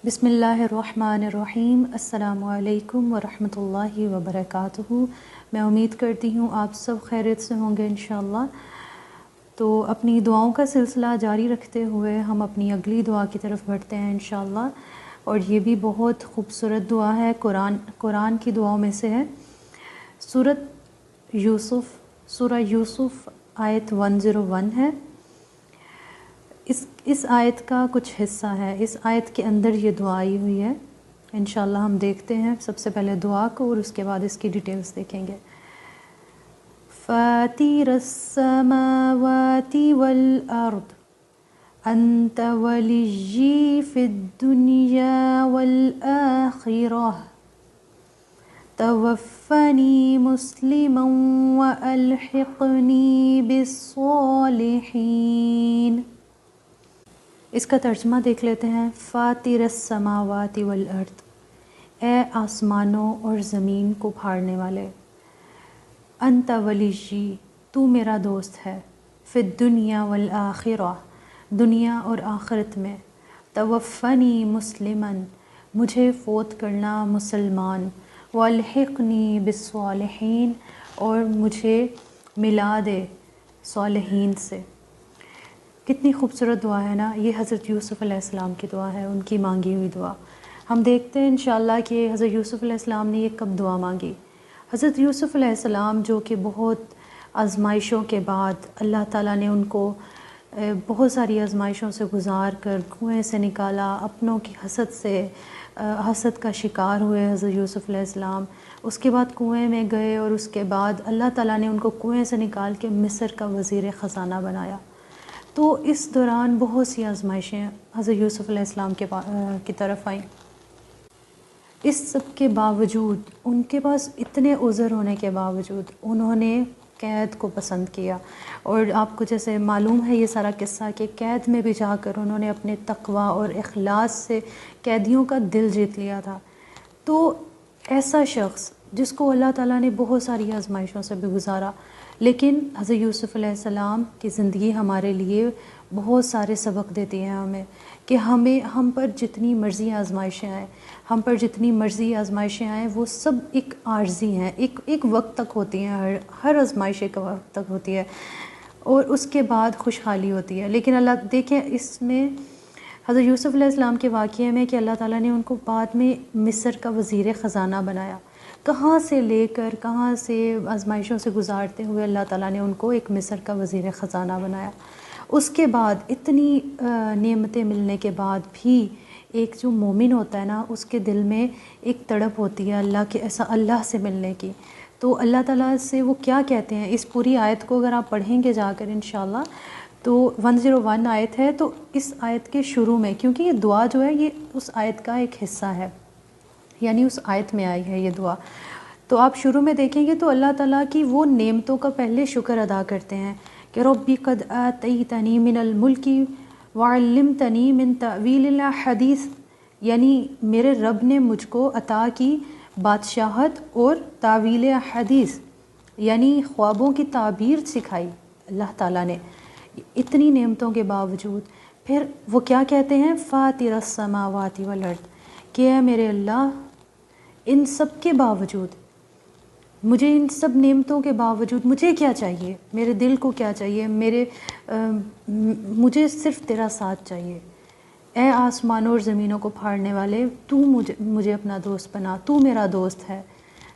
بسم اللہ الرحمن الرحیم۔ السلام علیکم ورحمۃ اللہ وبرکاتہ۔ میں امید کرتی ہوں آپ سب خیریت سے ہوں گے انشاءاللہ۔ تو اپنی دعاؤں کا سلسلہ جاری رکھتے ہوئے ہم اپنی اگلی دعا کی طرف بڑھتے ہیں انشاءاللہ، اور یہ بھی بہت خوبصورت دعا ہے، قرآن کی دعاؤں میں سے ہے۔ سورہ یوسف آیت 101 ہے۔ اس آیت کا کچھ حصہ ہے، اس آیت کے اندر یہ دعا آئی ہوئی ہے۔ انشاءاللہ ہم دیکھتے ہیں سب سے پہلے دعا کو اور اس کے بعد اس کی ڈیٹیلز دیکھیں گے۔ فاطر السماوات والارض انت ولی فی الدنیا والآخرہ توفنی مسلما والحقنی بالصالحین۔ اس کا ترجمہ دیکھ لیتے ہیں۔ فاطر السماوات والارض، اے آسمانوں اور زمین کو پھاڑنے والے، انت ولی، تو میرا دوست ہے، فی الدنیا والآخرہ، دنیا اور آخرت میں، توفنی مسلما، مجھے فوت کرنا مسلمان، والحقنی بالصالحین، اور مجھے ملا دے صالحین سے۔ کتنی خوبصورت دعا ہے نا، یہ حضرت یوسف علیہ السلام کی دعا ہے، ان کی مانگی ہوئی دعا۔ ہم دیکھتے ہیں انشاءاللہ کہ حضرت یوسف علیہ السلام نے یہ کب دعا مانگی۔ حضرت یوسف علیہ السلام جو کہ بہت آزمائشوں کے بعد اللہ تعالیٰ نے ان کو بہت ساری آزمائشوں سے گزار کر کنویں سے نکالا، اپنوں کی حسد کا شکار ہوئے حضرت یوسف علیہ السلام، اس کے بعد کنویں میں گئے، اور اس کے بعد اللہ تعالیٰ نے ان کو کنویں سے نکال کے مصر کا وزیر خزانہ بنایا۔ تو اس دوران بہت سی آزمائشیں حضرت یوسف علیہ السلام کی طرف آئیں۔ اس سب کے باوجود، ان کے پاس اتنے عذر ہونے کے باوجود، انہوں نے قید کو پسند کیا، اور آپ کو جیسے معلوم ہے یہ سارا قصہ کہ قید میں بھی جا کر انہوں نے اپنے تقوی اور اخلاص سے قیدیوں کا دل جیت لیا تھا۔ تو ایسا شخص جس کو اللہ تعالیٰ نے بہت ساری آزمائشوں سے بھی گزارا، لیکن حضرت یوسف علیہ السلام کی زندگی ہمارے لیے بہت سارے سبق دیتی ہے ہمیں، کہ ہم پر جتنی مرضی آزمائشیں آئیں، وہ سب ایک عارضی ہیں، ایک وقت تک ہوتی ہیں، ہر آزمائش ایک وقت تک ہوتی ہے، اور اس کے بعد خوشحالی ہوتی ہے۔ لیکن اللہ دیکھیں اس میں حضرت یوسف علیہ السلام کے واقعے میں کہ اللہ تعالیٰ نے ان کو بعد میں مصر کا وزیر خزانہ بنایا، کہاں سے آزمائشوں سے گزارتے ہوئے اللہ تعالیٰ نے ان کو ایک مصر کا وزیر خزانہ بنایا۔ اس کے بعد اتنی نعمتیں ملنے کے بعد بھی ایک جو مومن ہوتا ہے نا، اس کے دل میں ایک تڑپ ہوتی ہے اللہ سے ملنے کی۔ تو اللہ تعالیٰ سے وہ کیا کہتے ہیں، اس پوری آیت کو اگر آپ پڑھیں گے جا کر انشاءاللہ، تو 101 آیت ہے، تو اس آیت کے شروع میں، کیونکہ یہ دعا جو ہے یہ اس آیت کا ایک حصہ ہے، یعنی اس آیت میں آئی ہے یہ دعا، تو آپ شروع میں دیکھیں گے تو اللہ تعالیٰ کی وہ نعمتوں کا پہلے شکر ادا کرتے ہیں کہ ربی قد آتیتنی من الملک وعلمتنی من تأویل الحدیث، یعنی میرے رب نے مجھ کو عطا کی بادشاہت اور تاویل حدیث، یعنی خوابوں کی تعبیر سکھائی اللہ تعالیٰ نے۔ اتنی نعمتوں کے باوجود پھر وہ کیا کہتے ہیں، فاطر السماوات والارض، کہ اے میرے اللہ، ان سب کے باوجود، مجھے ان سب نعمتوں کے باوجود مجھے کیا چاہیے، میرے دل کو کیا چاہیے، مجھے صرف تیرا ساتھ چاہیے۔ اے آسمانوں اور زمینوں کو پھاڑنے والے، تو مجھے اپنا دوست بنا، تو میرا دوست ہے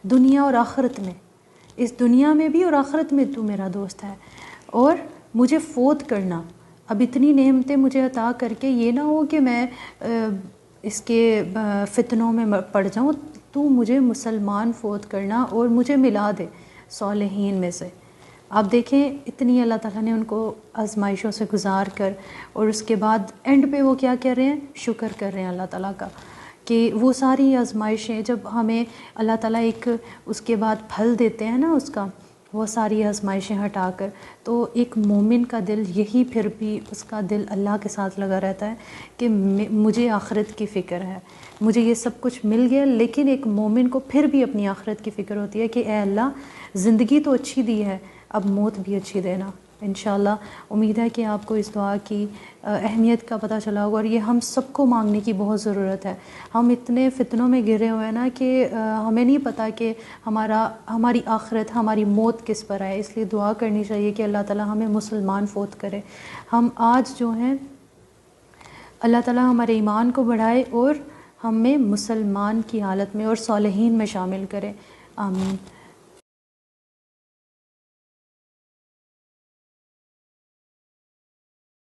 دنیا اور آخرت میں، اس دنیا میں بھی اور آخرت میں تو میرا دوست ہے، اور مجھے فوت کرنا، اب اتنی نعمتیں مجھے عطا کر کے یہ نہ ہو کہ میں اس کے فتنوں میں پڑ جاؤں، تو مجھے مسلمان فوت کرنا اور مجھے ملا دے صالحین میں سے۔ آپ دیکھیں اتنی اللہ تعالیٰ نے ان کو آزمائشوں سے گزار کر، اور اس کے بعد اینڈ پہ وہ کیا کر رہے ہیں، شکر کر رہے ہیں اللہ تعالیٰ کا، کہ وہ ساری آزمائشیں جب ہمیں اللہ تعالیٰ ایک اس کے بعد پھل دیتے ہیں نا اس کا، وہ ساری آزمائشیں ہٹا کر، تو ایک مومن کا دل یہی پھر بھی اس کا دل اللہ کے ساتھ لگا رہتا ہے کہ مجھے آخرت کی فکر ہے، مجھے یہ سب کچھ مل گیا، لیکن ایک مومن کو پھر بھی اپنی آخرت کی فکر ہوتی ہے کہ اے اللہ، زندگی تو اچھی دی ہے، اب موت بھی اچھی دینا، انشاءاللہ امید ہے کہ آپ کو اس دعا کی اہمیت کا پتہ چلا ہوگا، اور یہ ہم سب کو مانگنے کی بہت ضرورت ہے۔ ہم اتنے فتنوں میں گرے ہوئے ہیں نا کہ ہمیں نہیں پتہ کہ ہماری آخرت، ہماری موت کس پر ہے، اس لیے دعا کرنی چاہیے کہ اللہ تعالیٰ ہمیں مسلمان فوت کرے۔ ہم آج جو ہیں اللہ تعالیٰ ہمارے ایمان کو بڑھائے اور ہمیں مسلمان کی حالت میں اور صالحین میں شامل کرے، آمین۔